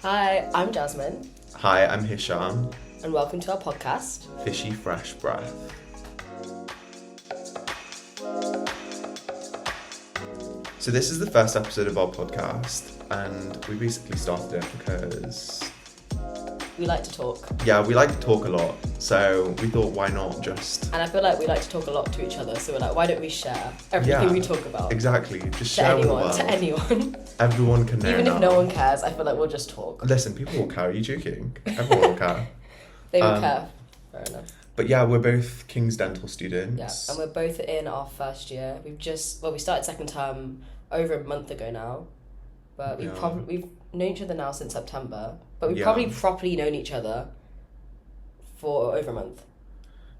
Hi, I'm Jasmine. Hi, I'm Hisham. And welcome to our podcast, Fishy Fresh Breath. So this is the first episode of our podcast, and we basically started it because... we like to talk. Yeah, we like to talk a lot, so we thought why not just... And I feel like we like to talk a lot to each other, so we're like, why don't we share everything we talk about? Exactly, just share with the world. To anyone. Everyone can know. Even if no one cares, I feel like we'll just talk. Listen, people will care, are you joking? Everyone will care. They will care. Fair enough. But yeah, we're both King's Dental students. Yeah, and we're both in our first year. We started second term over a month ago now, but we've known each other now since September, but we've probably properly known each other for over a month.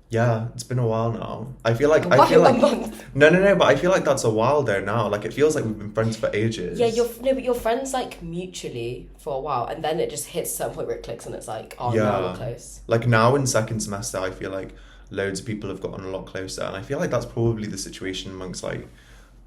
Yeah, it's been a while now. I feel like a month. No, but I feel like that's a while there now. Like it feels like we've been friends for ages. Yeah, but you're friends like mutually for a while, and then it just hits a certain point where it clicks, and it's like, oh, now we're close. Like now in second semester, I feel like loads of people have gotten a lot closer, and I feel like that's probably the situation amongst like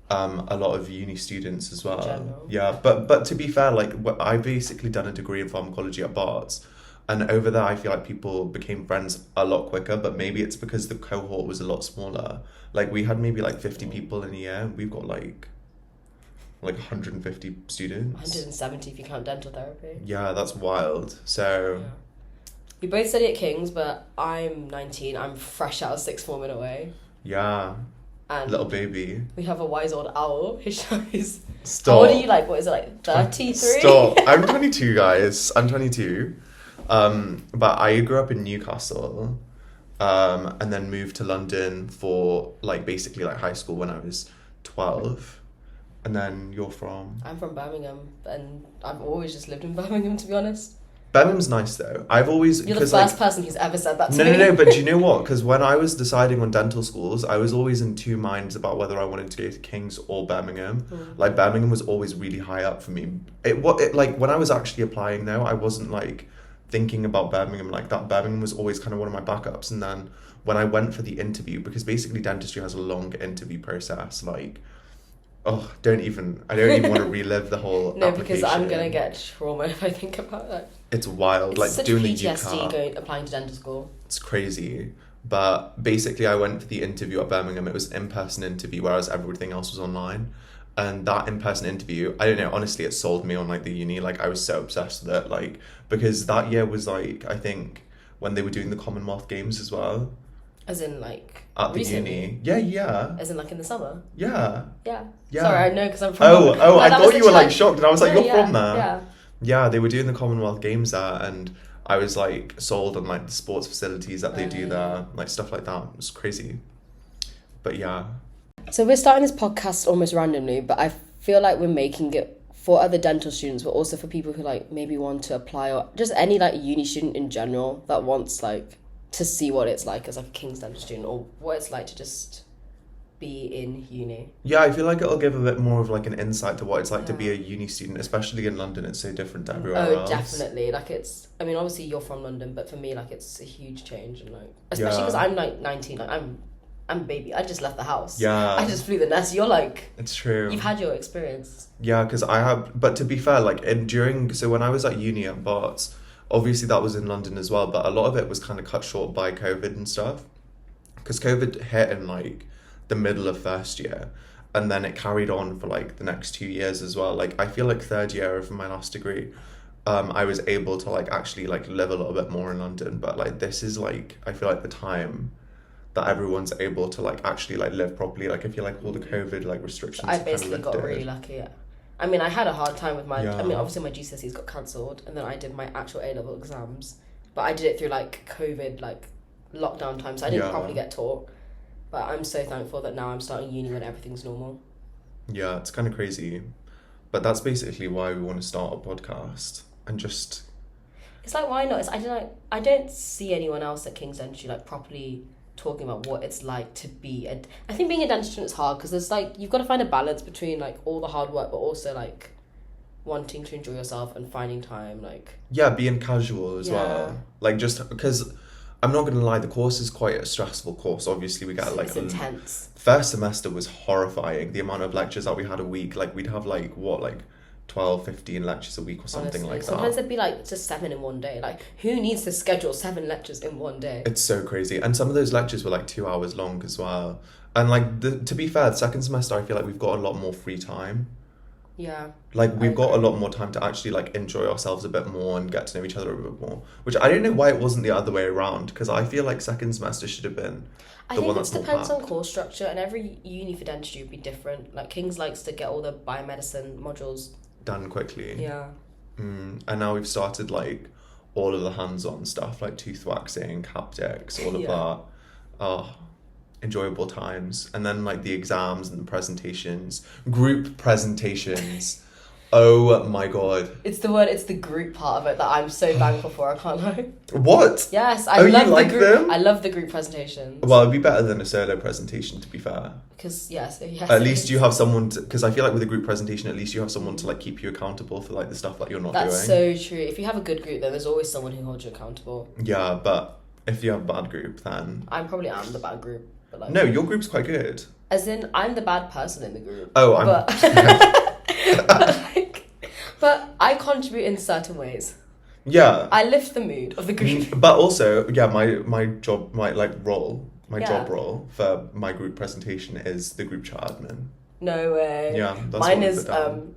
a lot of uni students as well. In general. Yeah, but to be fair, like I basically done a degree in pharmacology at Barts. And over there, I feel like people became friends a lot quicker, but maybe it's because the cohort was a lot smaller. Like, we had maybe, 50 people in a year. We've got, 150 students. 170 if you count dental therapy. Yeah, that's wild. So... Yeah. We both study at King's, but I'm 19. I'm fresh out of sixth form in a way. Yeah. And little baby. We have a wise old owl. Hisham is... Stop. How old are you, what is it, 33? Stop. I'm 22, guys. I'm 22. But I grew up in Newcastle, and then moved to London for basically high school when I was 12. And then you're from? I'm from Birmingham, and I've always just lived in Birmingham, to be honest. Birmingham's nice though. You're the first person who's ever said that to me. No, but do you know what? Because when I was deciding on dental schools, I was always in two minds about whether I wanted to go to King's or Birmingham. Mm. Birmingham was always really high up for me. When I was actually applying though, I wasn't thinking about Birmingham like that. Birmingham was always kind of one of my backups, and then when I went for the interview, because basically dentistry has a long interview process, I don't even want to relive the whole No, application. Because I'm gonna get trauma if I think about that. It's wild. It's such doing PTSD applying to dental school. It's crazy. But basically I went for the interview at Birmingham. It was an in-person interview, whereas everything else was online. And that in-person interview, I don't know, honestly, it sold me on the uni. I was so obsessed with it, because that year was I think when they were doing the Commonwealth Games as well. As in at recently? the uni. Yeah. As in in the summer? Yeah. Yeah. Yeah. Sorry, I know because I'm from... I thought you were shocked, and I was you're from there. Yeah. Yeah, they were doing the Commonwealth Games there, and I was sold on the sports facilities that they do there, stuff like that. It was crazy. But yeah. So we're starting this podcast almost randomly, but I feel like we're making it for other dental students, but also for people who maybe want to apply, or just any uni student in general that wants to see what it's like as a King's dental student, or what it's like to just be in uni. Yeah, I feel like it'll give a bit more of an insight to what it's like to be a uni student, especially in London. It's so different to everywhere else. Oh, definitely. Obviously you're from London, but for me, it's a huge change, and especially because I'm 19. I'm a baby. I just left the house. Yeah. I just flew the nest. You're It's true. You've had your experience. Yeah, because I have. But to be fair, so when I was at uni at Barts, obviously that was in London as well, but a lot of it was kind of cut short by COVID and stuff. Because COVID hit in the middle of first year, and then it carried on for the next 2 years as well. I feel third year of my last degree, I was able to actually live a little bit more in London. But this is I feel the time that everyone's able to actually live properly. I feel all the COVID restrictions I basically got really lucky. I mean, I had a hard time with my... Yeah. I mean, obviously my GCSEs got cancelled, and then I did my actual A-level exams, but I did it through COVID lockdown time, so I didn't properly get taught. But I'm so thankful that now I'm starting uni when everything's normal. Yeah, it's kind of crazy, but that's basically why we want to start a podcast and just... It's why not? I don't see anyone else at King's Dentistry properly talking about what it's like to be I think being a dental student is hard because there's you've got to find a balance between all the hard work, but also wanting to enjoy yourself and finding time being casual as well, just because I'm not gonna lie, the course is quite a stressful course. Obviously we got it's intense. First semester was horrifying, the amount of lectures that we had a week. We'd have 12, 15 lectures a week or something Honestly, like that. sometimes it'd be like just 7 in one day. Like, who needs to schedule 7 lectures in one day? It's so crazy. And some of those lectures were like 2 hours long as well. And like, to be fair, the second semester, I feel like we've got a lot more free time. Yeah. Like, we've got a lot more time to actually like enjoy ourselves a bit more and get to know each other a bit more. Which I don't know why it wasn't the other way around, because I feel like second semester should have been I the think one it that's more depends packed. on course structure, and every uni for dentistry would be different. Like, King's likes to get all the biomedicine modules Done quickly. Yeah. And now we've started like all of the hands-on stuff, like tooth waxing, haptics, all of that. Oh, enjoyable times. And then like the exams and the presentations, group presentations. Oh my god. It's the group part of it that I'm so thankful for, I can't lie. What? Yes, I Oh, love you like the group. them? I love the group presentations. Well, it'd be better than a solo presentation, to be fair. Because, yes. At least you have someone to, because I feel like with a group presentation, at least you have someone to like keep you accountable for like the stuff that you're not doing. That's so true. If you have a good group, then there's always someone who holds you accountable. Yeah, but if you have a bad group, then... I probably am the bad group. But like, No, your group's quite good. As in, I'm the bad person in the group. Oh, I'm... But I contribute in certain ways. Yeah. I lift the mood of the group. But also, yeah, my job, my like role, my Yeah. job role for my group presentation is the group chat admin. No way. Yeah, that's Mine what we is put down.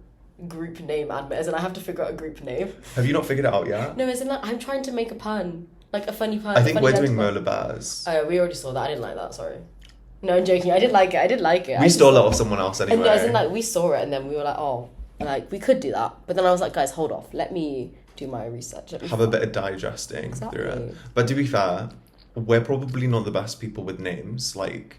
group name admin, as in I have to figure out a group name. Have you not figured it out yet? No, as in like, I'm trying to make a pun. Like a funny pun. I think a funny we're doing dental pun. molar bears. Oh, we already saw that. I didn't like that, sorry. No, I'm joking. I did like it. We stole it off someone else anyway. And as in like, we saw it and then we were like, oh, like we could do that. But then I was like, guys, hold off. Let me do my research. Have a bit of digesting Exactly. through it. But to be fair, we're probably not the best people with names, like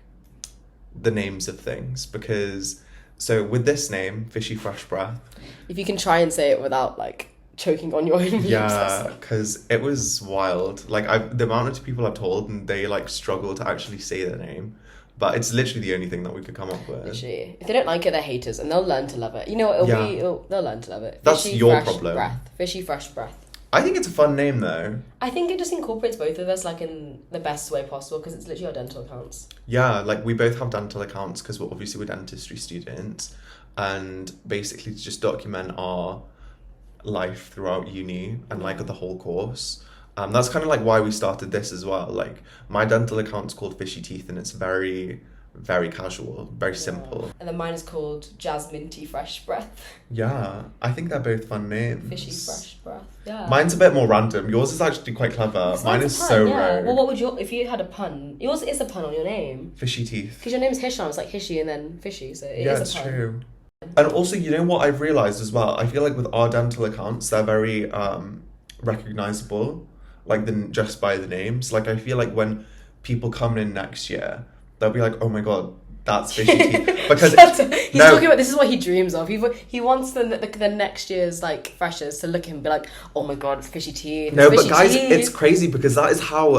the names of things, because so with this name, Fishy Fresh Breath. If you can try and say it without like choking on your own memes. Yeah, because it was wild. Like the amount of people I've told, and they like struggle to actually say their name. But it's literally the only thing that we could come up with. Literally. If they don't like it, they're haters, and they'll learn to love it. You know what? They'll learn to love it. That's Fishy, your fresh problem. Breath. Fishy fresh breath. I think it's a fun name though. I think it just incorporates both of us like in the best way possible because it's literally our dental accounts. Yeah, like we both have dental accounts because we're dentistry students, and basically to just document our life throughout uni and like the whole course. That's kind of like why we started this as well. Like my dental account's called Fishy Teeth, and it's very, very casual, very simple. And then mine is called Jasmine Tea Fresh Breath. Yeah, I think they're both fun names. Fishy Fresh Breath. Yeah. Mine's a bit more random. Yours is actually quite clever. Mine is so rogue. Well, what would if you had a pun? Yours is a pun on your name. Fishy Teeth. Because your name's Hisham, it's like Hishy and then Fishy, so it is Yeah, a it's pun. true. And also, you know what I've realised as well? I feel like with our dental accounts, they're very recognisable, like just by the names. Like I feel like when people come in next year, they'll be like, oh my god, that's Fishy Teeth. Because He's talking about, this is what he dreams of. He wants the next year's like freshers to look at him and be like, oh my god, it's Fishy Teeth. No, Fishy but guys, teeth. it's crazy because that's how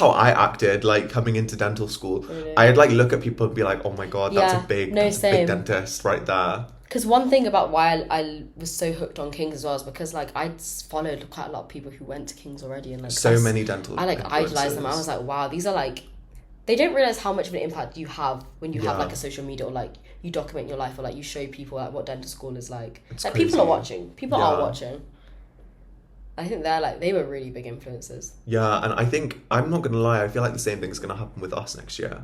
I acted like coming into dental school. Really? I'd like look at people and be like, oh my god, that's Yeah, a big same. dentist right there. Because one thing about why I was so hooked on King's as well is because like I'd followed quite a lot of people who went to King's already, and like So many dental I like idolized them. I was like, wow, these are like, they don't realize how much of an impact you have when you have like a social media, or like you document your life, or like you show people like what dental school is like. It's like crazy. people are watching. People Yeah. are watching. I think they were really big influences. Yeah, and I think, I'm not gonna lie, I feel like the same thing's gonna happen with us next year.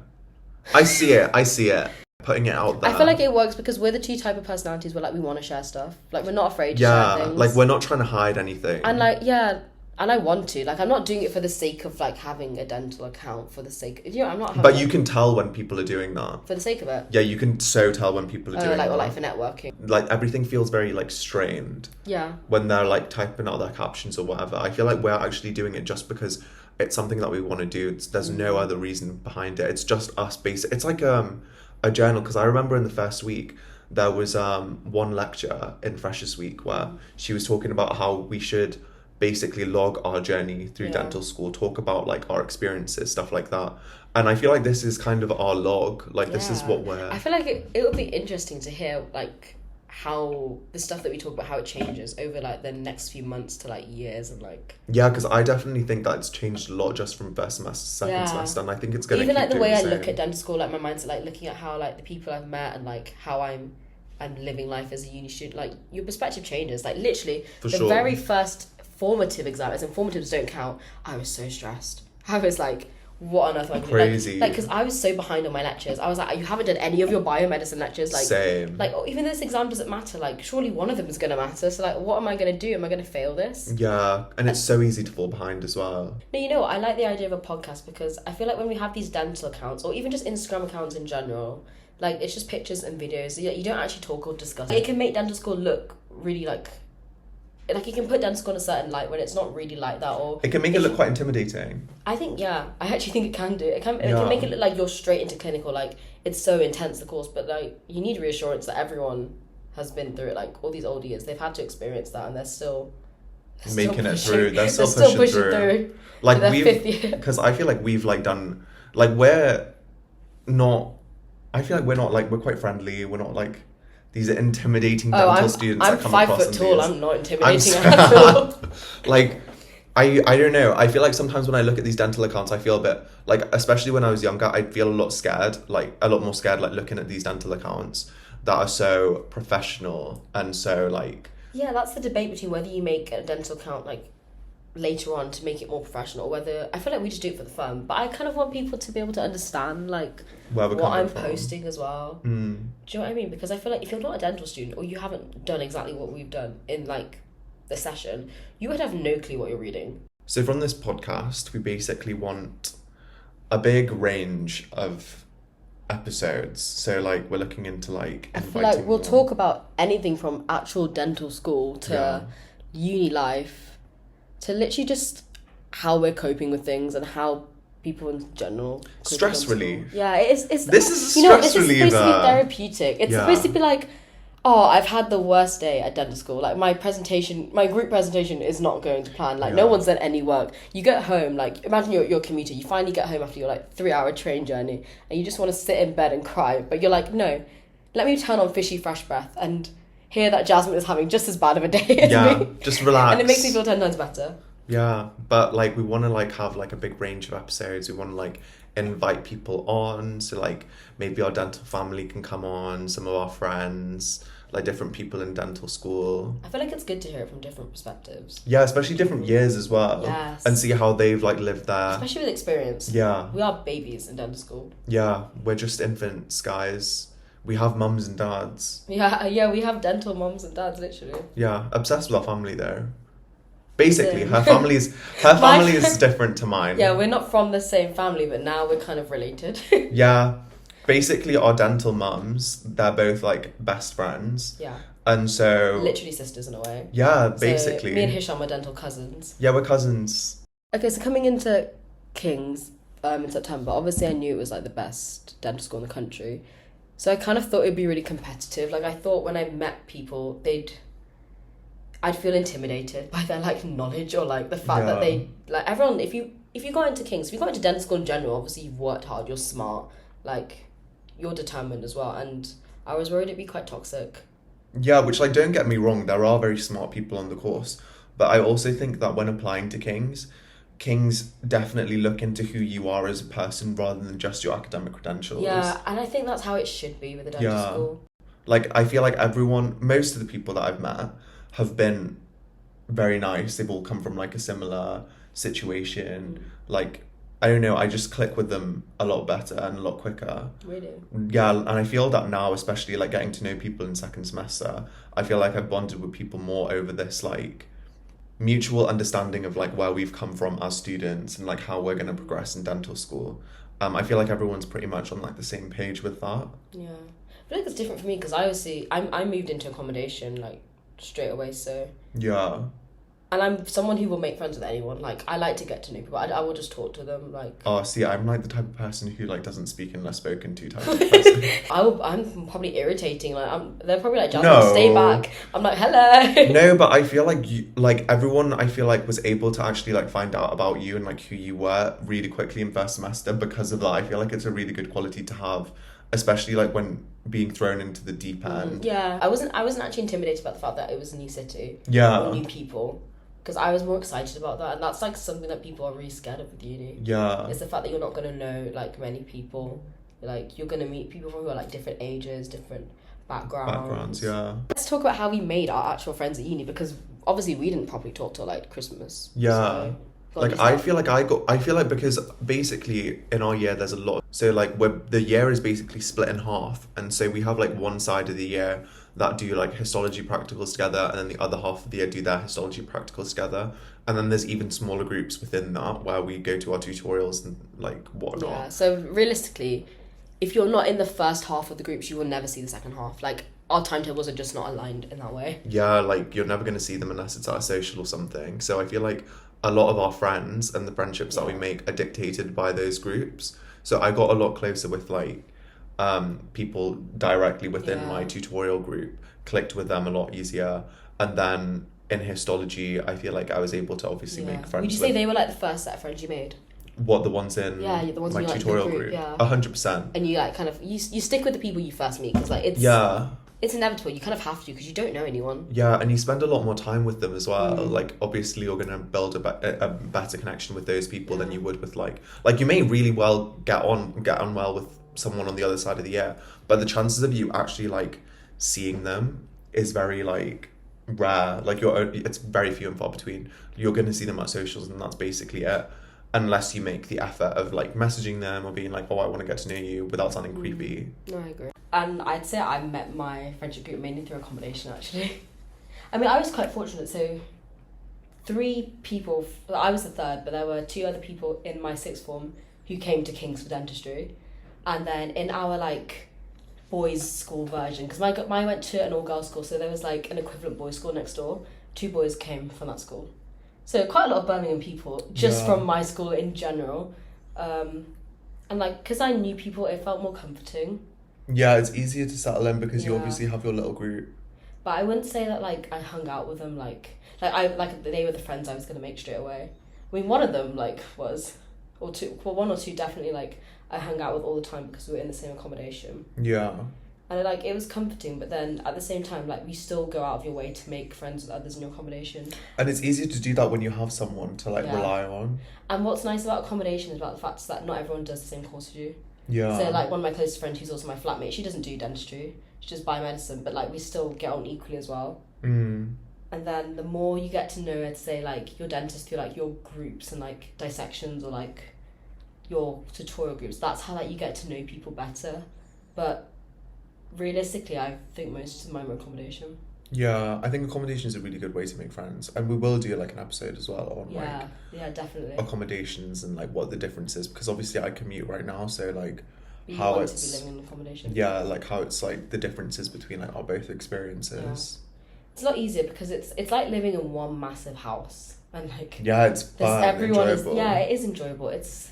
I see it. Putting it out there. I feel like it works because we're the two type of personalities where like we want to share stuff. Like we're not afraid to yeah, share things. like we're not trying to hide anything. And like, yeah, and I want to. Like I'm not doing it for the sake of like having a dental account for the sake, I'm not having But you can tell when people are doing that. for the sake of it. Yeah, you can so tell when people are doing Like that. or like for networking. Like everything feels very like strained. Yeah. When they're like typing out their captions or whatever. I feel like we're actually doing it just because it's something that we want to do. There's no other reason behind it. It's just us it's like a journal, because I remember in the first week there was one lecture in Freshers Week where she was talking about how we should basically log our journey through dental school, talk about like our experiences, stuff like that. And I feel like this is kind of our log. Like this is what we're... I feel like it would be interesting to hear like how the stuff that we talk about, how it changes over like the next few months to like years, and like Yeah, because I definitely think that it's changed a lot just from first semester to second semester, and I think it's going to even keep like the doing way I same. look at dental school, like my mind's like looking at how like the people I've met and like how I'm and living life as a uni student, like your perspective changes. Like literally, For the sure. very first formative exam, as informatives don't count, I was so stressed. I was like, what on earth am I going to do? Crazy. Like, because I was so behind on my lectures. I was like, you haven't done any of your biomedicine lectures. Like, Same. Like, oh, even this exam doesn't matter. Like, surely one of them is going to matter. So, like, what am I going to do? Am I going to fail this? Yeah, and it's so easy to fall behind as well. No, you know what? I like the idea of a podcast because I feel like when we have these dental accounts, or even just Instagram accounts in general, like, it's just pictures and videos. You don't actually talk or discuss. It can make dental school look really, like you can put dental school in a certain light when it's not really like that, or It can make it look quite intimidating. I think, yeah, I actually think it can do. It can make it look like you're straight into clinical, like it's so intense, the course, but like you need reassurance that everyone has been through it, like all these old years, they've had to experience that, and they're still Making it pushing, through. They're still pushing through. Like their we've, fifth year. because I feel like we've like done, like we're not, I feel like we're not like, we're quite friendly. We're not like these intimidating dental students I'm that come 5 across. foot tall. These. I'm not intimidating at all. Like, I don't know. I feel like sometimes when I look at these dental accounts, I feel a bit like, especially when I was younger, I'd feel a lot scared, like a lot more scared, like looking at these dental accounts that are so professional and so like. Yeah, that's the debate between whether you make a dental account like later on to make it more professional, or whether I feel like we just do it for the fun. But I kind of want people to be able to understand like Where we're what I'm from. posting as well. Do you know what I mean? Because I feel like if you're not a dental student or you haven't done exactly what we've done in like the session, you would have no clue what you're reading. So from this podcast, we basically want a big range of episodes. So like we're looking into like I feel like we'll talk about anything from actual dental school to uni life to literally just how we're coping with things and how people in general stress relief. Yeah, it's this is a you know, stress this is reliever. supposed to be therapeutic. It's supposed to be like, oh, I've had the worst day at dental school. Like my group presentation is not going to plan. Like no one's done any work. You get home, like imagine you're a commuter. You finally get home after your like 3-hour train journey, and you just want to sit in bed and cry. But you're like, no, let me turn on Fishy Fresh Breath and hear that Jasmine is having just as bad of a day as me. Just relax. And it makes me feel 10 times better. Yeah, but like we want to like have like a big range of episodes. We want to like invite people on, so like maybe our dental family can come on, some of our friends, like different people in dental school. I feel like it's good to hear it from different perspectives. Yeah, especially different years as well. Yes. And see how they've like lived there. Especially with experience. Yeah. We are babies in dental school. Yeah, we're just infants, guys. We have mums and dads. Yeah, we have dental mums and dads, literally. Yeah, obsessed with our family though. Basically, her family is different to mine. Yeah, we're not from the same family, but now we're kind of related. Yeah. Basically, our dental mums, they're both like best friends. Yeah. And so literally sisters in a way. Yeah, basically. So me and Hisham are dental cousins. Yeah, we're cousins. Okay, so coming into King's in September, obviously I knew it was like the best dental school in the country. So I kind of thought it'd be really competitive. Like I thought when I met people, I'd feel intimidated by their like knowledge or like the fact that they like everyone. If you got into King's, if you got into dental school in general, obviously you've worked hard, you're smart, like you're determined as well. And I was worried it'd be quite toxic. Yeah, which like don't get me wrong, there are very smart people on the course, but I also think that when applying to King's definitely look into who you are as a person rather than just your academic credentials. Yeah, and I think that's how it should be with a dental school. Like I feel like most of the people that I've met have been very nice. They've all come from like a similar situation. Like I don't know, I just click with them a lot better and a lot quicker. Really? Yeah, and I feel that now, especially like getting to know people in second semester, I feel like I've bonded with people more over this like mutual understanding of like where we've come from as students and like how we're going to progress in dental school. I feel like everyone's pretty much on like the same page with that. Yeah, I feel like it's different for me because I moved into accommodation like straight away, so yeah. And I'm someone who will make friends with anyone. Like, I like to get to know people. I will just talk to them, like... Oh, see, I'm like the type of person who, like, doesn't speak unless spoken to type of person. I'm probably irritating. Like, they're probably like, Jasmine, stay back. I'm like, hello. No, but I feel like everyone, I feel like, was able to actually, like, find out about you and, like, who you were really quickly in first semester because of that. I feel like it's a really good quality to have, especially, like, when being thrown into the deep end. Yeah. I wasn't actually intimidated about the fact that it was a new city. Yeah. Or new people. Because I was more excited about that, and that's like something that people are really scared of with uni. Yeah. It's the fact that you're not going to know like many people. Like you're going to meet people who are like different ages, different backgrounds. Yeah. Let's talk about how we made our actual friends at uni, because obviously we didn't probably talk till like Christmas. Yeah. So, like I feel like because basically in our year there's a lot, so like the year is basically split in half, and so we have like one side of the year that do like histology practicals together, and then the other half of the year do their histology practicals together, and then there's even smaller groups within that where we go to our tutorials and like whatnot. Yeah, so realistically, if you're not in the first half of the groups, you will never see the second half. Like, our timetables are just not aligned in that way. Yeah, like you're never going to see them unless it's at a social or something. So I feel like a lot of our friends and the friendships that we make are dictated by those groups. So I got a lot closer with like people directly within my tutorial group, clicked with them a lot easier. And then in histology, I feel like I was able to obviously make friends. Would you say they were like the first set of friends you made? What, the ones in the ones my in tutorial like, group? Yeah. 100%. And you like kind of, you stick with the people you first meet, because like it's inevitable. You kind of have to, because you don't know anyone. Yeah, and you spend a lot more time with them as well. Like, obviously, you're going to build a better connection with those people than you would with, like you may really well get on well with someone on the other side of the year, but the chances of you actually, like, seeing them is very, like, rare. Like, it's very few and far between. You're going to see them at socials, and that's basically it. Unless you make the effort of, like, messaging them or being like, oh, I want to get to know you, without sounding creepy. No, I agree. And I'd say I met my friendship group mainly through accommodation, actually. I mean, I was quite fortunate. So 3 people, I was the third, but there were 2 other people in my sixth form who came to King's for dentistry. And then in our, like, boys' school version, because I went to an all-girls school, so there was, like, an equivalent boys' school next door. 2 boys came from that school. So quite a lot of Birmingham people, just from my school in general. And, like, because I knew people, it felt more comforting. Yeah, it's easier to settle in because you obviously have your little group. But I wouldn't say that, like, I hung out with them, like they were the friends I was going to make straight away. I mean, one of them, like, was, or 2, well, 1 or 2 definitely, like, I hung out with all the time because we were in the same accommodation. Yeah. And, like, it was comforting, but then at the same time, like, we still go out of your way to make friends with others in your accommodation. And it's easier to do that when you have someone to, like, rely on. And what's nice about accommodation is about the fact that not everyone does the same course as you. Yeah. So, like, one of my closest friends, who's also my flatmate, she doesn't do dentistry. She does biomedicine, but, like, we still get on equally as well. And then the more you get to know, I'd say, like, your dentist through, like, your groups and, like, dissections or, like, your tutorial groups, that's how, like, you get to know people better. But realistically, I think most of mine were accommodation. Yeah, I think accommodation is a really good way to make friends, and we will do like an episode as well on definitely accommodations and like what the difference is, because obviously I commute right now, so like you how want it's to be living in accommodation. Yeah, like how it's like the differences between like our both experiences. It's a lot easier because it's like living in one massive house, and like it's fun, everyone enjoyable. It is enjoyable. It's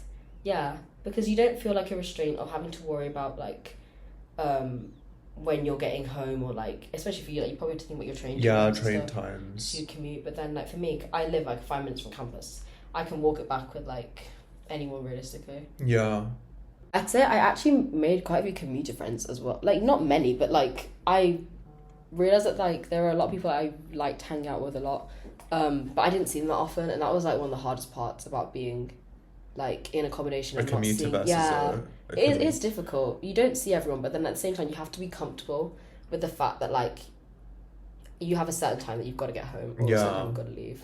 because you don't feel like a restraint of having to worry about like when you're getting home, or like, especially for you, like, you probably have to think about your train times to commute. But then, like, for me, I live like 5 minutes from campus. I can walk it back with like anyone realistically. I'd say I actually made quite a few commuter friends as well. Like, not many, but like I realized that like there are a lot of people I liked hanging out with a lot, but I didn't see them that often, and that was like one of the hardest parts about being like in accommodation and not seeing. It is difficult. You don't see everyone, but then at the same time you have to be comfortable with the fact that like you have a certain time that you've got to get home, or you've got to leave.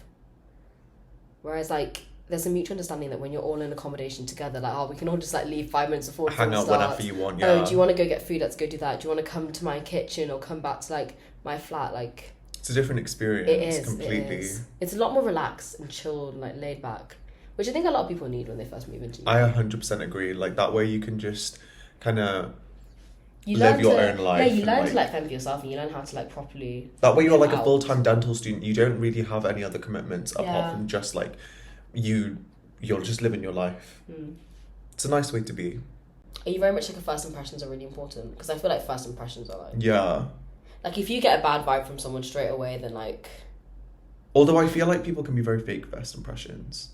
Whereas like there's a mutual understanding that when you're all in accommodation together, like, we can all just like leave 5 minutes before hang out whenever you want. Do you want to go get food? Let's go do that. Do you want to come to my kitchen or come back to like my flat? Like, it's a different experience. It is completely. It is. It's a lot more relaxed and chilled and like laid back, which I think a lot of people need when they first move into. I 100% agree. Like that way you can just kind of live your own life. Yeah, you learn to like fend for yourself, and you learn how to like properly. That way you're like a full-time dental student. You don't really have any other commitments apart from just like you're just living your life. It's a nice way to be. Are you very much like a first impressions are really important? Because I feel like first impressions are like like if you get a bad vibe from someone straight away, then like. Although I feel like people can be very fake first impressions.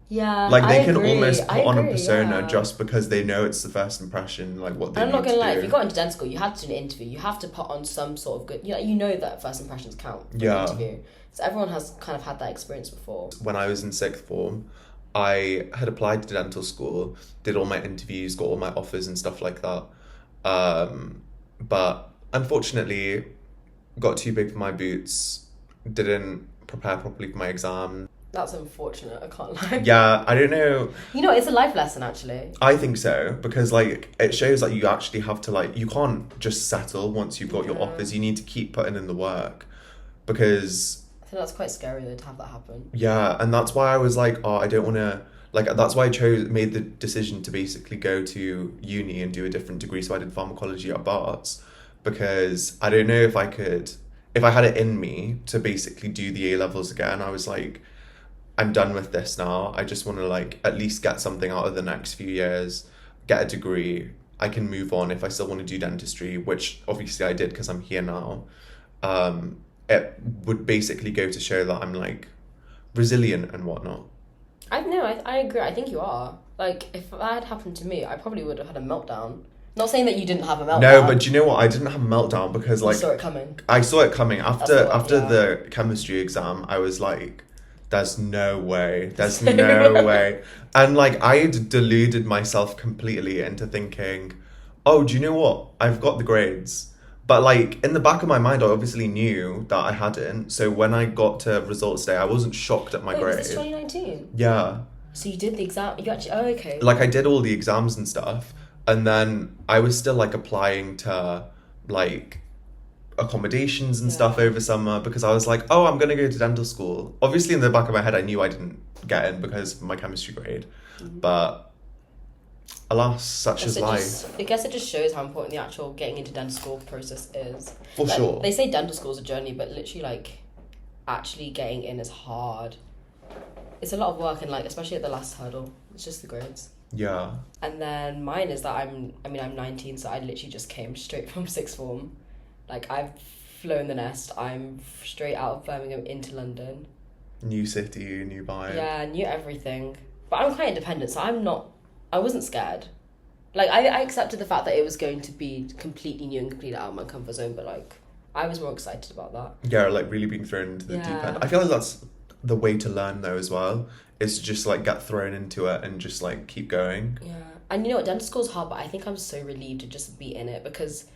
Yeah, like they can almost put on a persona just because they know it's the first impression, like what they. I'm not gonna lie. If you got into dental school, you had to do an interview. You have to put on some sort of good. You know that first impressions count for an interview. So everyone has kind of had that experience before. When I was in sixth form, I had applied to dental school, did all my interviews, got all my offers and stuff like that. But unfortunately, got too big for my boots, didn't prepare properly for my exam. That's unfortunate, I can't lie. Yeah, I don't know. You know, it's a life lesson, actually. I think so, because like it shows that you actually have to like, you can't just settle once you've got your offers. You need to keep putting in the work, because I think that's quite scary though to have that happen. yeah, and that's why I was like, oh, I don't want to, like, that's why I made the decision to basically go to uni and do a different degree. So I did pharmacology at Barts, because I don't know if I could, if I had it in me to basically do the A levels again. I was like, I'm done with this now. I just want to like at least get something out of the next few years, get a degree. I can move on if I still want to do dentistry, which obviously I did because I'm here now. It would basically go to show that I'm like resilient and whatnot. I agree. I think you are. Like, if that had happened to me, I probably would have had a meltdown. Not saying that you didn't have a meltdown. No, but do you know what? I didn't have a meltdown because like you saw it coming. I saw it coming after Yeah. the chemistry exam. I was like, there's no way. There's no way. And like I had deluded myself completely into thinking, oh, do you know what? I've got the grades. But like in the back of my mind, I obviously knew that I hadn't. So when I got to results day, I wasn't shocked at my Wait, grade. was this 2019? Yeah. So you did the exam. You actually. Oh, okay. Like I did all the exams and stuff, and then I was still like applying to like accommodations and stuff over summer, because I was like, oh, I'm gonna go to dental school. Obviously in the back of my head I knew I didn't get in because of my chemistry grade, but alas, such is life. I guess it just shows how important the actual getting into dental school process is. For like, sure. They say dental school is a journey, but literally like actually getting in is hard. It's a lot of work, and like especially at the last hurdle, it's just the grades. Yeah. And then mine is that I'm 19, so I literally just came straight from sixth form. Like, I've flown the nest. I'm straight out of Birmingham into London. New city, new vibe. Yeah, I knew everything. But I'm quite independent, so I wasn't scared. Like, I accepted the fact that it was going to be completely new and completely out of my comfort zone, but like, I was more excited about that. Yeah, like really being thrown into the deep end. I feel like that's the way to learn though as well, is to just like get thrown into it and just like keep going. Yeah. And you know what, dental school's hard, but I think I'm so relieved to just be in it, because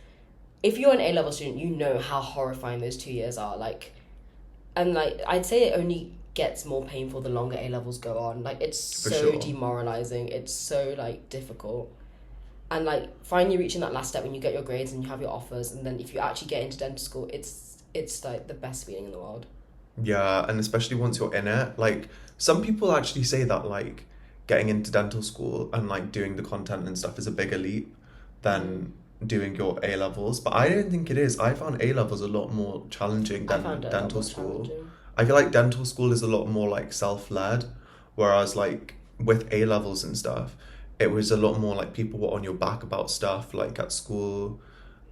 if you're an A-level student, you know how horrifying those 2 years are. Like, and like, I'd say it only gets more painful the longer A-levels go on. Like, it's so demoralizing. It's so like difficult. And like finally reaching that last step when you get your grades and you have your offers, and then if you actually get into dental school, it's like the best feeling in the world. Yeah, and especially once you're in it, like some people actually say that like getting into dental school and like doing the content and stuff is a bigger leap than doing your A levels, but I don't think it is. I found A levels a lot more challenging than dental school. I feel like dental school is a lot more like self-led, whereas like with A levels and stuff, it was a lot more like people were on your back about stuff like at school.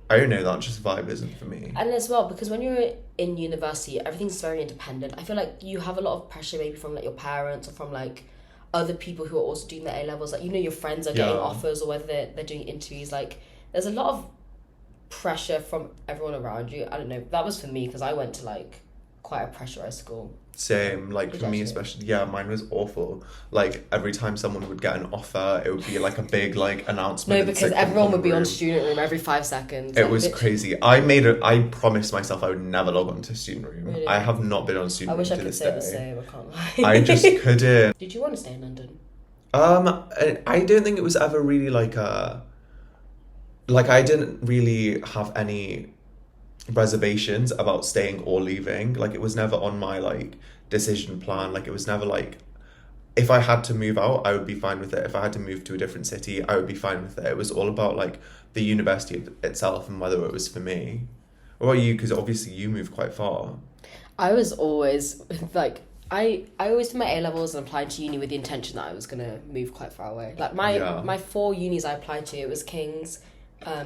I don't know, that just vibe isn't for me. And as well, because when you're in university, everything's very independent. I feel like you have a lot of pressure maybe from like your parents or from like other people who are also doing their A levels. Like, you know, your friends are getting offers, or whether they're doing interviews. Like, there's a lot of pressure from everyone around you. I don't know. That was for me because I went to like quite a pressurized school. Same, like for me especially, yeah, mine was awful. Like every time someone would get an offer, it would be like a big like announcement. No, because everyone would be on student room every 5 seconds. It was crazy. I promised myself I would never log on to student room. Really? I have not been on student room to this day. I wish I could say the same, I can't lie. I just couldn't. Did you want to stay in London? I don't think it was ever really like a... Like, I didn't really have any reservations about staying or leaving. Like, it was never on my like decision plan. Like, it was never like, if I had to move out, I would be fine with it. If I had to move to a different city, I would be fine with it. It was all about like the university itself and whether it was for me. What about you? Because obviously you moved quite far. I was always like, I always did my A levels and applied to uni with the intention that I was gonna move quite far away. Like my 4 unis I applied to, it was King's,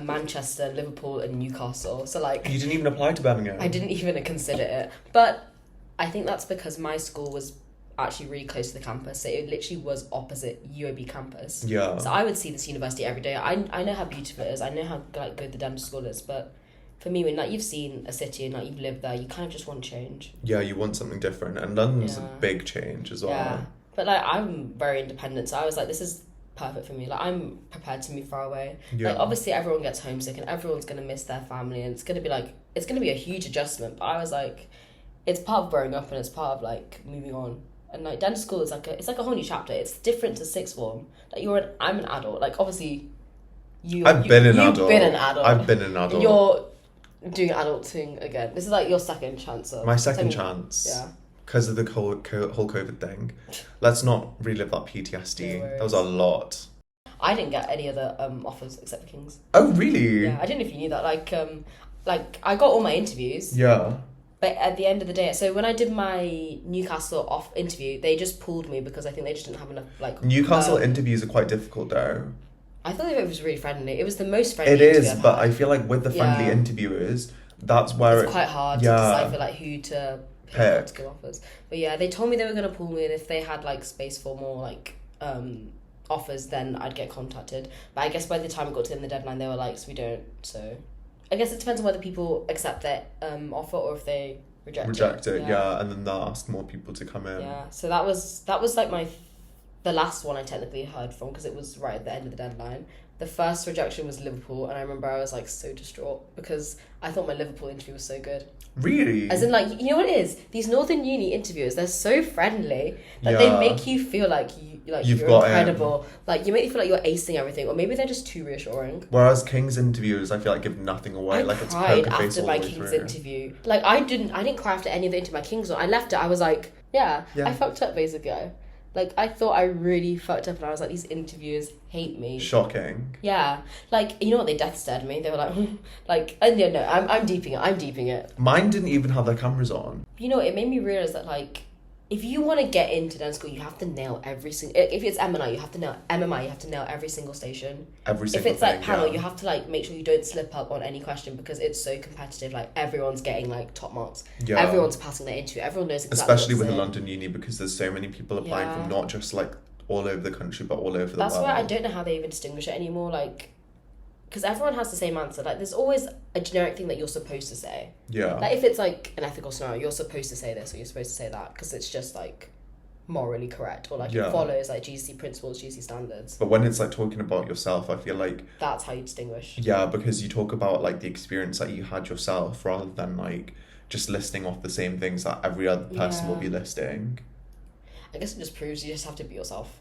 Manchester, Liverpool and Newcastle. So like, you didn't even apply to Birmingham. I didn't even consider it, but I think that's because my school was actually really close to the campus, so it literally was opposite UOB campus. Yeah. So I would see this university every day. I know how beautiful it is. I know how like good the dental school is, but for me, when like you've seen a city and like you've lived there, you kind of just want change. Yeah, you want something different, and London's a big change as well. Yeah, but like I'm very independent, so I was like, this is perfect for me. Like, I'm prepared to move far away. Yeah. Like, obviously everyone gets homesick and everyone's gonna miss their family, and it's gonna be a huge adjustment. But I was like, it's part of growing up and it's part of like moving on. And like dental school is it's like a whole new chapter. It's different to sixth form. Like I'm an adult. Like, obviously I've been an adult. I've been an adult. You're doing adulting again. This is like your second chance. My second chance. Yeah. Because of the whole COVID thing. Let's not relive that PTSD. No that was a lot. I didn't get any other offers except for King's. Oh, really? Yeah, I don't know if you knew that. Like I got all my interviews. Yeah. But at the end of the day, so when I did my Newcastle off interview, they just pulled me because I think they just didn't have enough, like... Newcastle interviews are quite difficult, though. I thought it was really friendly. It was the most friendly It is, I've but had. I feel like with the friendly interviewers, that's where it's quite hard to decipher, like, who to pick to give offers. But yeah, they told me they were going to pull me, and if they had, like, space for more, like, offers, then I'd get contacted. But I guess by the time it got to the deadline, they were like, so we don't, so... I guess it depends on whether people accept that offer or if they reject it. Yeah, and then they'll ask more people to come in. Yeah, so that was like the last one I technically heard from, because it was right at the end of the deadline. The first rejection was Liverpool, and I remember I was like so distraught because I thought my Liverpool interview was so good. Really? As in, like, you know what it is? These Northern Uni interviewers, they're so friendly that they make you feel like you're incredible. Like, you make you feel like you're acing everything, or maybe they're just too reassuring. Whereas King's interviews, I feel like give nothing away. I cried after my King's interview. Like, I didn't cry after any of the interview. My King's one, I left it. I was like, yeah. I fucked up basically. Like, I thought I really fucked up, and I was like, these interviewers hate me. Shocking. Yeah. Like, you know what? They death stared me. They were like, like, and yeah, no, I'm deeping it. Mine didn't even have their cameras on. You know, it made me realise that, like, if you want to get into dental school, you have to nail every single... If it's MMI, you have to nail every single station. Every single If it's, like, panel, you have to, like, make sure you don't slip up on any question because it's so competitive. Like, everyone's getting, like, top marks. Yeah. Everyone's passing their interview. Everyone knows exactly especially with the London uni, because there's so many people applying from not just, like, all over the country, but all over the world. That's why I don't know how they even distinguish it anymore. Like... Because everyone has the same answer. Like, there's always a generic thing that you're supposed to say. Yeah. Like, if it's, like, an ethical scenario, you're supposed to say this or you're supposed to say that because it's just, like, morally correct. Or, like, it follows, like, GCSE principles, GCSE standards. But when it's, like, talking about yourself, I feel like... That's how you distinguish. Yeah, because you talk about, like, the experience that you had yourself rather than, like, just listing off the same things that every other person will be listing. I guess it just proves you just have to be yourself.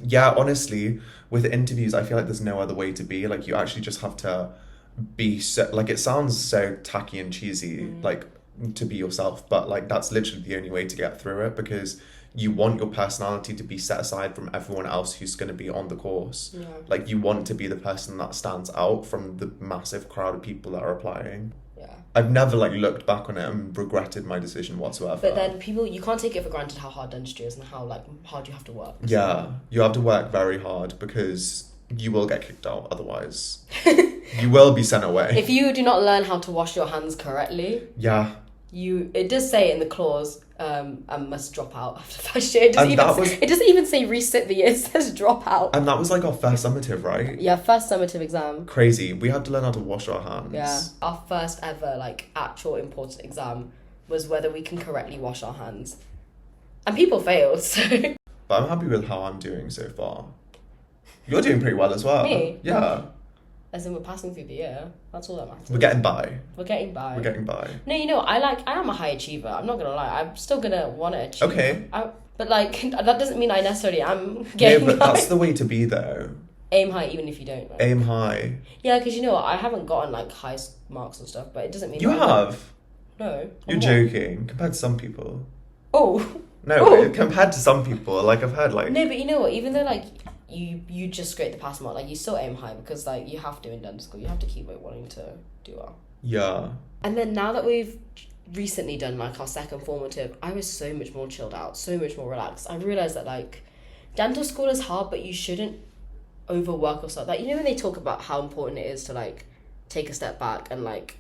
Yeah, honestly, with interviews, I feel like there's no other way to be. Like, you actually just have to be so... Like, it sounds so tacky and cheesy, like, to be yourself. But, like, that's literally the only way to get through it, because you want your personality to be set aside from everyone else who's going to be on the course. Yeah. Like, you want to be the person that stands out from the massive crowd of people that are applying. Yeah. I've never, like, looked back on it and regretted my decision whatsoever. But then you can't take it for granted how hard dentistry is and how, like, hard you have to work. Yeah, you have to work very hard because you will get kicked out otherwise. You will be sent away. If you do not learn how to wash your hands correctly... Yeah. It does say in the clause, I must drop out after first year. It doesn't even say resit the year, it says drop out. And that was like our first summative, right? Yeah, first summative exam. Crazy. We had to learn how to wash our hands. Yeah. Our first ever, like, actual important exam was whether we can correctly wash our hands. And people failed, so... But I'm happy with how I'm doing so far. You're doing pretty well as well. Me? Yeah. As in, we're passing through the year. That's all that matters. We're getting by. We're getting by. No, you know, I am a high achiever. I'm not going to lie. I'm still going to want to achieve. Okay. But, like, that doesn't mean I necessarily am getting but high. That's the way to be, though. Aim high even if you don't. Like. Aim high. Yeah, because, you know what? I haven't gotten, like, high marks and stuff, but it doesn't mean... You have? No. You're joking. Compared to some people. Oh. No, compared to some people. Like, I've heard, like... No, but you know what? Even though, like... You just scrape the pass mark, like, you still aim high because, like, you have to in dental school. You have to keep, like, wanting to do well. Yeah. And then now that we've recently done, like, our second formative, I was so much more chilled out, so much more relaxed. I realised that, like, dental school is hard, but you shouldn't overwork yourself. Like, you know when they talk about how important it is to, like, take a step back and, like,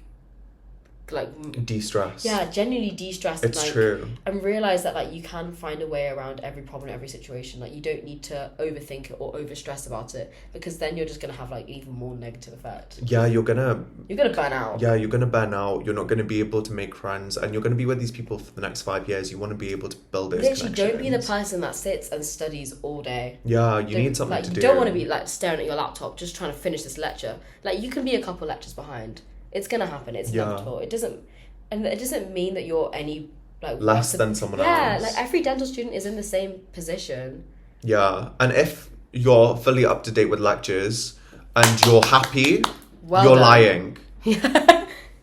de-stress. Yeah, genuinely de-stress. It's true. And realize that like you can find a way around every problem, every situation. Like you don't need to overthink it or overstress about it, because then you're just gonna have like even more negative effect. Yeah, you're gonna burn out. Yeah, you're gonna burn out. You're not gonna be able to make friends, and you're gonna be with these people for the next 5 years. You want to be able to build those Literally, connections. don't be the person that sits and studies all day. Yeah, you need something to do. You don't want to be like staring at your laptop just trying to finish this lecture. Like you can be a couple lectures behind. It's gonna happen. It's inevitable. It doesn't mean that you're any like less than someone else. Yeah, like every dental student is in the same position. Yeah, and if you're fully up to date with lectures and you're happy, Well you're done. lying.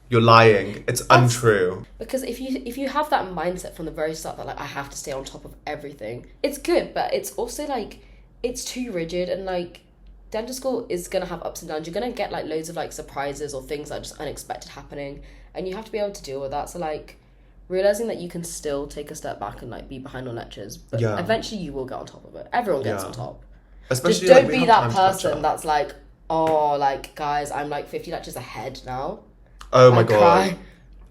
You're lying. It's untrue. Because if you have that mindset from the very start that like I have to stay on top of everything, it's good, but it's also like it's too rigid, and like dental school is gonna have ups and downs. You're gonna get like loads of like surprises or things that are just unexpected happening, and you have to be able to deal with that. So like realizing that you can still take a step back and like be behind on lectures, but eventually you will get on top of it. Everyone gets on top. Especially just don't like, be that person that's like, oh, like guys, I'm like 50 lectures ahead now. Oh my god.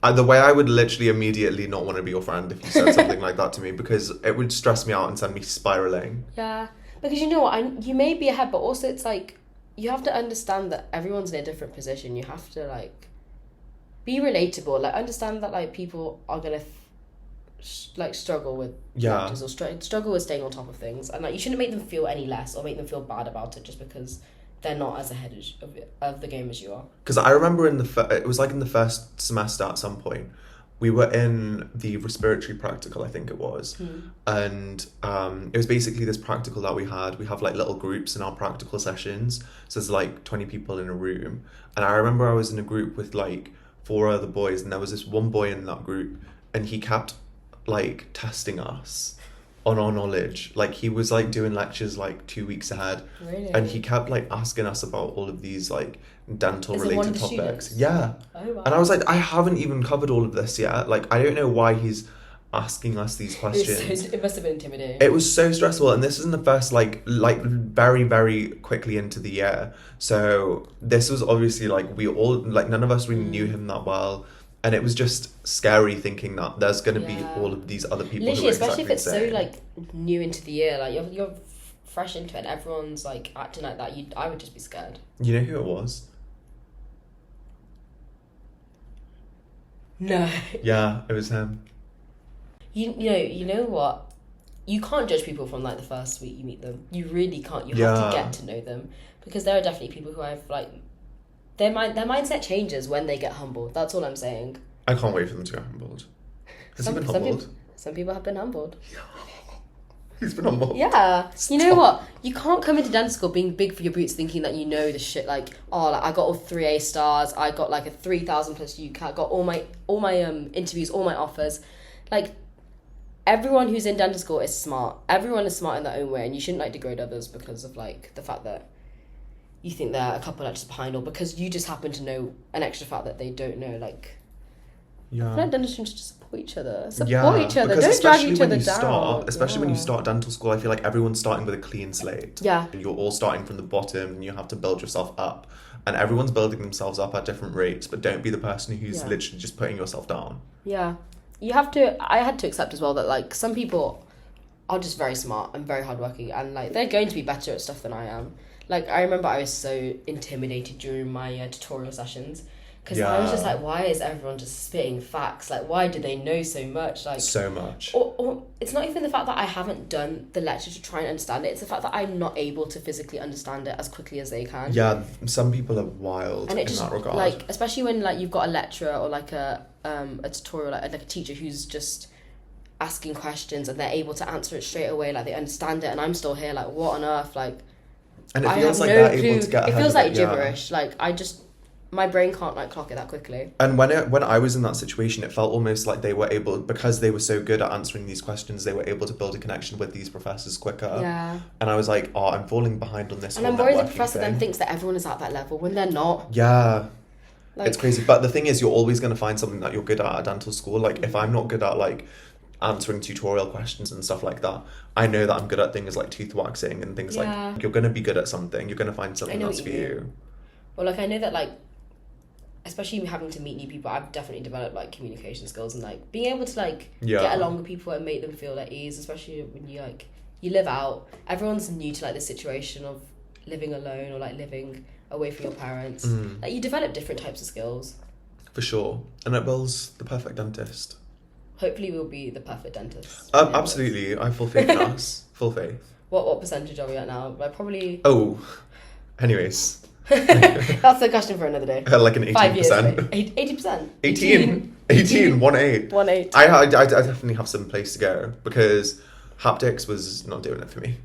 The way I would literally immediately not want to be your friend if you said something like that to me, because it would stress me out and send me spiraling. Yeah, because you know what, you may be ahead, but also it's like you have to understand that everyone's in a different position. You have to like be relatable, like understand that like people are gonna like struggle with lectures or struggle with staying on top of things, and like you shouldn't make them feel any less or make them feel bad about it just because they're not as ahead of the game as you are. Because I remember it was like in the first semester at some point, we were in the respiratory practical, I think it was. And it was basically this practical that we have like little groups in our practical sessions. So there's like 20 people in a room. And I remember I was in a group with like 4 other boys, and there was this one boy in that group, and he kept like testing us on our knowledge. Like he was like doing lectures like 2 weeks ahead. Really? And he kept like asking us about all of these like dental related topics. Students? Yeah. Oh, wow. And I was like, I haven't even covered all of this yet. Like I don't know why he's asking us these questions. It must have been intimidating. It was so stressful, and this is in the first like very, very quickly into the year. So this was obviously like we all like none of us really knew him that well. And it was just scary thinking that there's going to be all of these other people. Literally, who are especially if it's exactly so like new into the year, like you're fresh into it, and everyone's like acting like that. I would just be scared. You know who it was? No. Yeah, it was him. You know what? You can't judge people from like the first week you meet them. You really can't. You have to get to know them, because there are definitely people who I've like. Their mindset changes when they get humbled. That's all I'm saying. I can't wait for them to get humbled. Has he been humbled? Some people have been humbled. He's been humbled. Yeah. Stop. You know what? You can't come into dental school being big for your boots, thinking that you know the shit. Like, oh, like I got all 3 A stars. I got like a 3,000 plus UCAT. Got all my interviews, all my offers. Like, everyone who's in dental school is smart. Everyone is smart in their own way, and you shouldn't like degrade others because of like the fact that you think they're a couple lectures behind, or because you just happen to know an extra fact that they don't know. Like, I feel like dental students just support each other. Support each other. Don't drag each other down. Especially when you start dental school, I feel like everyone's starting with a clean slate. Yeah. And you're all starting from the bottom, and you have to build yourself up. And everyone's building themselves up at different rates, but don't be the person who's literally just putting yourself down. Yeah. I had to accept as well that like some people are just very smart and very hardworking, and like they're going to be better at stuff than I am. Like, I remember I was so intimidated during my tutorial sessions, because I was just like, why is everyone just spitting facts? Like, why do they know so much? Like, so much. Or it's not even the fact that I haven't done the lecture to try and understand it. It's the fact that I'm not able to physically understand it as quickly as they can. Yeah, some people are wild in that regard. Like, especially when like you've got a lecturer or like a tutorial, like a teacher who's just asking questions and they're able to answer it straight away. Like, they understand it, and I'm still here like, what on earth? Like, and it feels like they're able to get ahead. It feels like gibberish. Like, my brain can't like clock it that quickly. And when I was in that situation, it felt almost like they were able, because they were so good at answering these questions, they were able to build a connection with these professors quicker. Yeah. And I was like, oh, I'm falling behind on this. And I'm worried the professor then thinks that everyone is at that level when they're not. Yeah. Like, it's crazy. But the thing is, you're always going to find something that you're good at dental school. Like, if I'm not good at like answering tutorial questions and stuff like that, I know that I'm good at things like tooth waxing and things like, you're going to be good at something. You're going to find something that's for you. Well, like, I know that like especially having to meet new people, I've definitely developed like communication skills and like being able to like Yeah. get along with people and make them feel at ease, especially when you like you live out. Everyone's new to like the situation of living alone or like living away from your parents. Like you develop different types of skills. For sure. And it builds the perfect dentist. Hopefully we'll be the perfect dentist. Absolutely. I have full faith in us. Full faith. What percentage are we at now? Like probably Oh, anyways. That's a question for another day. Like an 18%. 5 years. 80%. 18. 18. 1-8. 1-8. I definitely have some place to go because haptics was not doing it for me.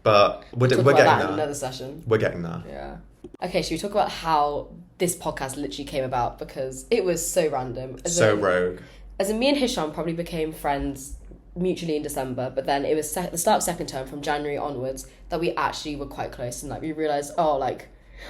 But we're Talk getting about that in there. another session. We're getting there. Yeah. Okay, should we talk about how this podcast literally came about? Because it was so random. Rogue. As in, me and Hisham probably became friends mutually in December, but then it was the start of second term from January onwards that we actually were quite close, and like we realised, oh, like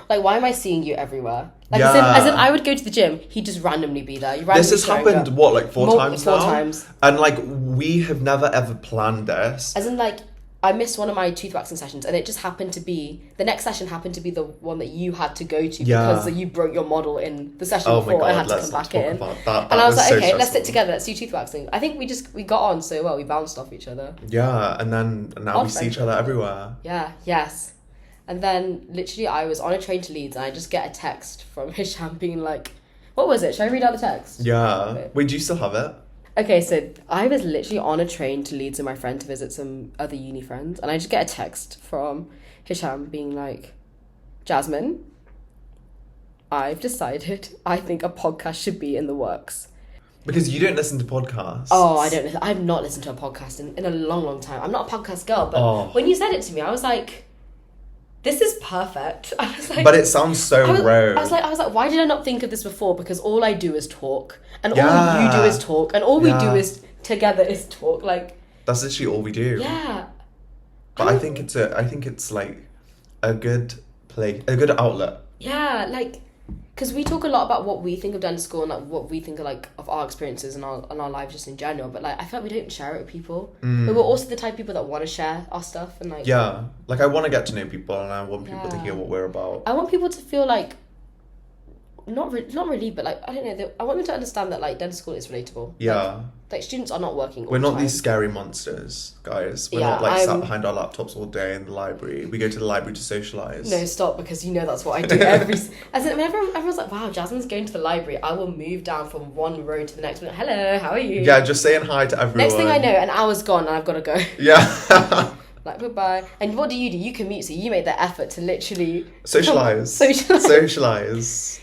why am I seeing you everywhere? Like as in I would go to the gym, he'd just randomly be there. This has happened like four times now? 4 times. And like we have never ever planned this. As in like I missed one of my tooth waxing sessions, and it just happened to be the next session happened to be the one that you had to go to because you broke your model in the session before. I had to come back in, and I was like, okay, let's sit together, let's do tooth waxing. I think we got on so well, we bounced off each other. Yeah, and then now we see each other everywhere. Yeah, yes, and then literally I was on a train to Leeds, and I just get a text from Hisham being like, what was it? Should I read out the text? Yeah. Wait, do you still have it? Okay, so I was literally on a train to Leeds with my friend to visit some other uni friends, and I just get a text from Hisham being like, Jasmine, I've decided I think a podcast should be in the works. Because you don't listen to podcasts. Oh, I've not listened to a podcast in a long, long time. I'm not a podcast girl, but when you said it to me, I was like, this is perfect. I was like, but it sounds so rogue. I was like, why did I not think of this before? Because all I do is talk, and all you do is talk, and all we do is together is talk. Like that's literally all we do. Yeah. But I think it's like a good outlet. Yeah, like because we talk a lot about what we think of dental school and like what we think of our experiences and our lives just in general. But like I feel like we don't share it with people. But we're also the type of people that want to share our stuff and like like I want to get to know people and I want people to hear what we're about. I want people to feel like not really, but like I don't know. I want them to understand that like dental school is relatable. Yeah. Like students are not working. We're not these scary monsters, guys. We're not like sat behind our laptops all day in the library. We go to the library to socialise. No, stop, because you know that's what I do every. As in, everyone's like, "Wow, Jasmine's going to the library." I will move down from one row to the next one. Hello, how are you? Yeah, just saying hi to everyone. Next thing I know, an hour's gone and I've got to go. Yeah. Like, goodbye. And what do? You commute, so you make the effort to literally socialise.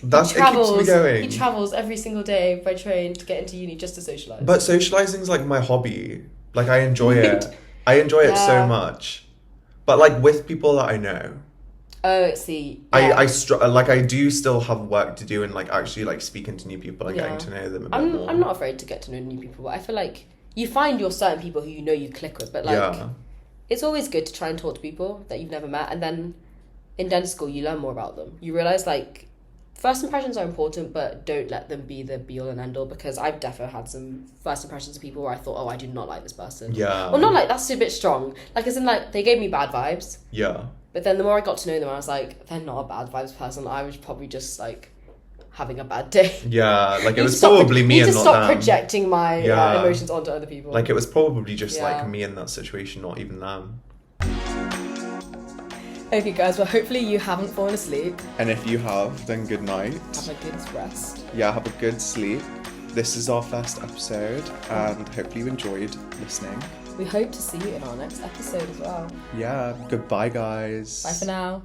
That's it keeps me going. He travels every single day by train to get into uni just to socialise. But socialising is like my hobby. Like I enjoy it. I enjoy it so much. But like with people that I know. Oh, see. Yeah. I do still have work to do and like actually like speaking to new people and getting to know them a bit more. I'm not afraid to get to know new people, but I feel like you find your certain people who you know you click with, but like it's always good to try and talk to people that you've never met, and then in dental school you learn more about them. You realise like first impressions are important, but don't let them be the be all and end all, because I've definitely had some first impressions of people where I thought, oh, I do not like this person. Yeah. Well, not like that's a bit strong. Like as in like they gave me bad vibes. Yeah. But then the more I got to know them, I was like, they're not a bad vibes person. I was probably just like having a bad day. Yeah, like it was probably me and not them. You need to stop projecting my emotions onto other people. Like it was probably just like me in that situation, not even them. Okay guys, well hopefully you haven't fallen asleep. And if you have, then good night. Have a good rest. Yeah, have a good sleep. This is our first episode and hopefully you enjoyed listening. We hope to see you in our next episode as well. Yeah, goodbye guys. Bye for now.